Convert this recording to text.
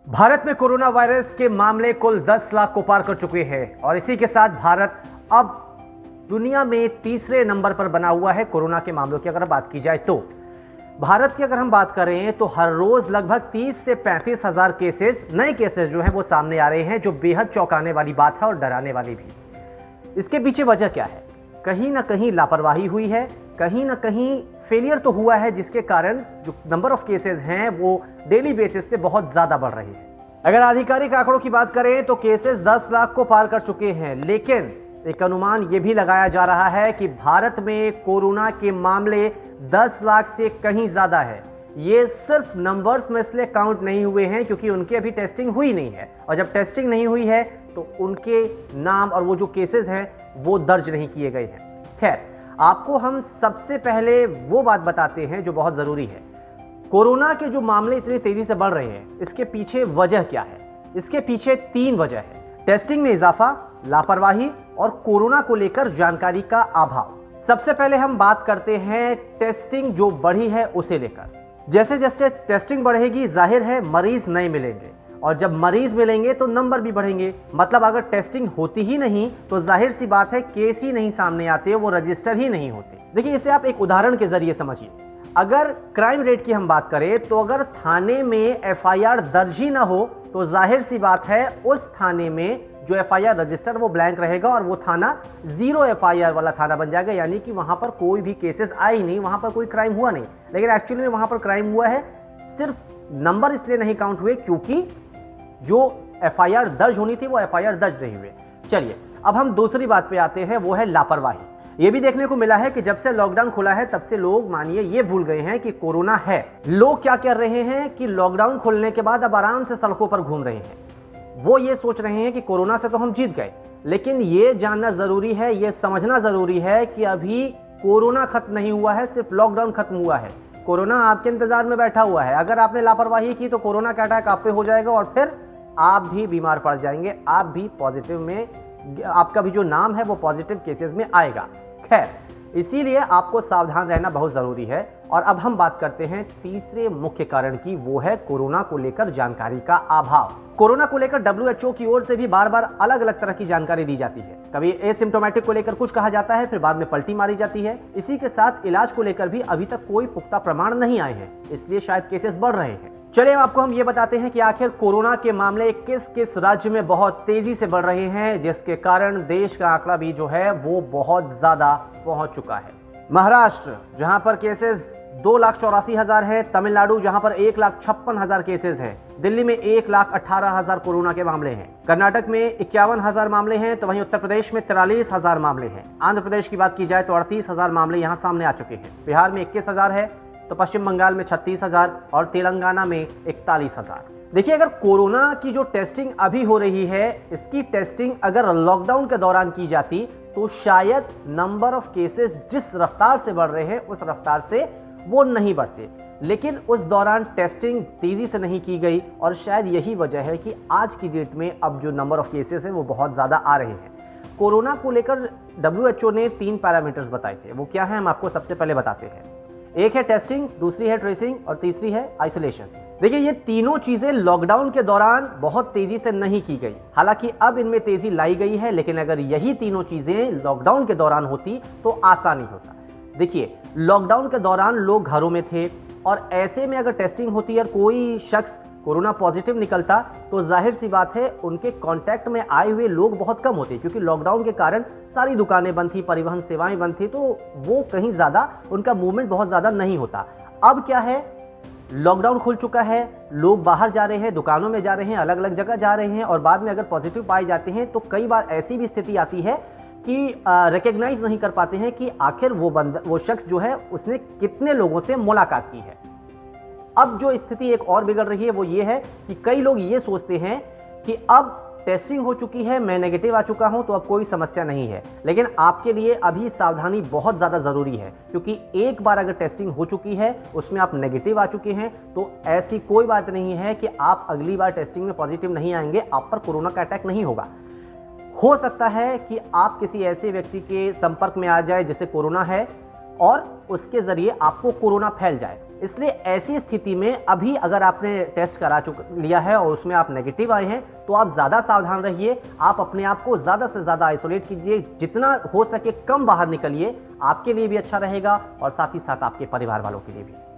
भारत में corona virus के मामले कुल 10 लाख को पार कर चुके हैं और इसी के साथ भारत अब दुनिया में तीसरे नंबर पर बना हुआ है कोरोना के मामलों की अगर बात की जाए तो। भारत की अगर हम बात करें तो हर रोज लगभग 30 से 35 हजार नए केसेस जो हैं वो सामने आ रहे हैं, जो बेहद चौंकाने वाली बात है और डराने वाली भी। इसके पीछे वजह क्या है? कहीं ना कहीं लापरवाही हुई है, कहीं ना कहीं फेलियर तो हुआ है, जिसके कारण जो नंबर ऑफ केसेस हैं वो डेली बेसिस पे बहुत ज्यादा बढ़ रही है। अगर आधिकारिक आंकड़ों की बात करें तो केसेस 10 लाख को पार कर चुके हैं, लेकिन एक अनुमान ये भी लगाया जा रहा है कि भारत में कोरोना के मामले 10 लाख से कहीं ज्यादा है। ये सिर्फ नंबर्स में इसलिए काउंट नहीं हुए हैं क्योंकि उनकी अभी टेस्टिंग हुई नहीं है, और जब टेस्टिंग नहीं हुई है तो उनके नाम और वो जो केसेस हैं वो दर्ज नहीं किए गए हैं। खैर, आपको हम सबसे पहले वो बात बताते हैं जो बहुत जरूरी है। कोरोना के जो मामले इतनी तेजी से बढ़ रहे हैं, इसके पीछे वजह क्या है? इसके पीछे 3 वजह है: टेस्टिंग में इजाफा, लापरवाही और कोरोना को लेकर जानकारी का अभाव। सबसे पहले हम बात करते हैं टेस्टिंग जो बढ़ी है उसे लेकर। जैसे जैसे टेस्टिंग बढ़ेगी, जाहिर है मरीज नए मिलेंगे, और जब मरीज मिलेंगे तो नंबर भी बढ़ेंगे। मतलब अगर टेस्टिंग होती ही नहीं तो जाहिर सी बात है केस ही नहीं सामने आते, वो रजिस्टर ही नहीं होते। देखिए, इसे आप एक उदाहरण के जरिए समझिए। अगर क्राइम रेट की हम बात करें तो अगर थाने में एफआईआर दर्ज ही ना हो तो जाहिर सी बात है उस थाने में जो एफआईआर रजिस्टर वो ब्लैंक रहेगा और वो थाना 0 एफआईआर वाला थाना बन जाएगा, यानी कि वहां पर कोई भी केसेस आए ही नहीं, वहां पर कोई क्राइम हुआ नहीं। लेकिन एक्चुअली में वहां पर क्राइम हुआ है, सिर्फ नंबर इसलिए नहीं काउंट हुए क्योंकि जो एफआईआर दर्ज होनी थी वो एफआईआर दर्ज नहीं हुए। चलिए, अब हम दूसरी बात पे आते हैं, वो है लापरवाही। ये भी देखने को मिला है कि जब से लॉकडाउन खुला है तब से लोग मानिए ये भूल गए हैं कि कोरोना है। लोग क्या कर रहे हैं कि लॉकडाउन खुलने के बाद अब आराम से सड़कों पर घूम रहे हैं। वो ये सोच रहे हैं कि कोरोना से तो हम जीत गए, लेकिन ये जानना जरूरी है, ये समझना जरूरी है कि अभी कोरोना खत्म नहीं हुआ है, सिर्फ लॉकडाउन खत्म हुआ है। कोरोना आपके इंतजार में बैठा हुआ है। अगर आपने लापरवाही की तो कोरोना का अटैक आप पे हो जाएगा और फिर आप भी बीमार पड़ जाएंगे, आप भी पॉजिटिव में, आपका भी जो नाम है वो पॉजिटिव केसेस में आएगा। खैर, इसीलिए आपको सावधान रहना बहुत जरूरी है। और अब हम बात करते हैं तीसरे मुख्य कारण की, वो है कोरोना को लेकर जानकारी का अभाव। कोरोना को लेकर WHO की ओर से भी बार बार अलग अलग तरह की जानकारी दी जाती है। कभी एसिम्प्टोमेटिक को लेकर कुछ कहा जाता है, फिर बाद में पलटी मारी जाती है। इसी के साथ इलाज को लेकर भी अभी तक कोई पुख्ता प्रमाण नहीं आए हैं, इसलिए शायद केसेस बढ़ रहे हैं। चलिए, आपको हम ये बताते हैं कि आखिर कोरोना के मामले किस किस राज्य में बहुत तेजी से बढ़ रहे हैं, जिसके कारण देश का आंकड़ा भी जो है वो बहुत ज्यादा पहुंच चुका है। महाराष्ट्र, जहां पर केसेस 2,84,000 है, तमिलनाडु जहां पर 1,56,000 केसेस हैं, दिल्ली में 1,18,000 कोरोना के मामले हैं, कर्नाटक में 51,000 मामले हैं, तो वहीं उत्तर प्रदेश में 43,000 मामले हैं। आंध्र प्रदेश की बात की जाए तो 38,000 मामले यहां सामने आ चुके हैं। बिहार में 21,000 है, तो पश्चिम बंगाल में 36,000 और तेलंगाना में 41,000। देखिए, अगर कोरोना की जो टेस्टिंग अभी हो रही है, इसकी टेस्टिंग अगर लॉकडाउन के दौरान की जाती तो शायद नंबर ऑफ केसेस जिस रफ्तार से बढ़ रहे हैं उस रफ्तार से वो नहीं बढ़ते। लेकिन उस दौरान टेस्टिंग तेजी से नहीं की गई और शायद यही वजह है कि आज की डेट में अब जो नंबर ऑफ केसेस हैं वो बहुत ज़्यादा आ रहे हैं। कोरोना को लेकर WHO ने 3 पैरामीटर्स बताए थे। वो क्या है, हम आपको सबसे पहले बताते हैं। एक है टेस्टिंग, दूसरी है ट्रेसिंग और तीसरी है आइसोलेशन। देखिए, ये तीनों चीजें लॉकडाउन के दौरान बहुत तेजी से नहीं की गई। हालांकि अब इनमें तेजी लाई गई है, लेकिन अगर यही तीनों चीजें लॉकडाउन के दौरान होती तो आसानी होता। देखिए, लॉकडाउन के दौरान लोग घरों में थे और ऐसे में अगर टेस्टिंग होती और कोई शख्स कोरोना पॉजिटिव निकलता तो जाहिर सी बात है उनके कांटेक्ट में आए हुए लोग बहुत कम होते, क्योंकि लॉकडाउन के कारण सारी दुकानें बंद थी, परिवहन सेवाएं बंद थी, तो वो कहीं ज़्यादा उनका मूवमेंट बहुत ज़्यादा नहीं होता। अब क्या है, लॉकडाउन खुल चुका है, लोग बाहर जा रहे हैं, दुकानों में जा रहे हैं, अलग अलग जगह जा रहे हैं, और बाद में अगर पॉजिटिव पाए जाते हैं तो कई बार ऐसी भी स्थिति आती है कि रिकग्नाइज नहीं कर पाते हैं कि आखिर वो शख्स जो है उसने कितने लोगों से मुलाकात की है। अब जो स्थिति एक और बिगड़ रही है वो ये है कि कई लोग ये सोचते हैं कि अब टेस्टिंग हो चुकी है, मैं नेगेटिव आ चुका हूं तो अब कोई समस्या नहीं है। लेकिन आपके लिए अभी सावधानी बहुत ज़्यादा ज़रूरी है, क्योंकि एक बार अगर टेस्टिंग हो चुकी है, उसमें आप नेगेटिव आ चुके हैं, तो ऐसी कोई बात नहीं है कि आप अगली बार टेस्टिंग में पॉजिटिव नहीं आएंगे, आप पर कोरोना का अटैक नहीं होगा। हो सकता है कि आप किसी ऐसे व्यक्ति के संपर्क में आ जाए जिसे कोरोना है और उसके जरिए आपको कोरोना फैल जाए। इसलिए ऐसी स्थिति में अभी अगर आपने टेस्ट करा लिया है और उसमें आप नेगेटिव आए हैं तो आप ज़्यादा सावधान रहिए। आप अपने आप को ज़्यादा से ज़्यादा आइसोलेट कीजिए, जितना हो सके कम बाहर निकलिए, आपके लिए भी अच्छा रहेगा और साथ ही साथ आपके परिवार वालों के लिए भी।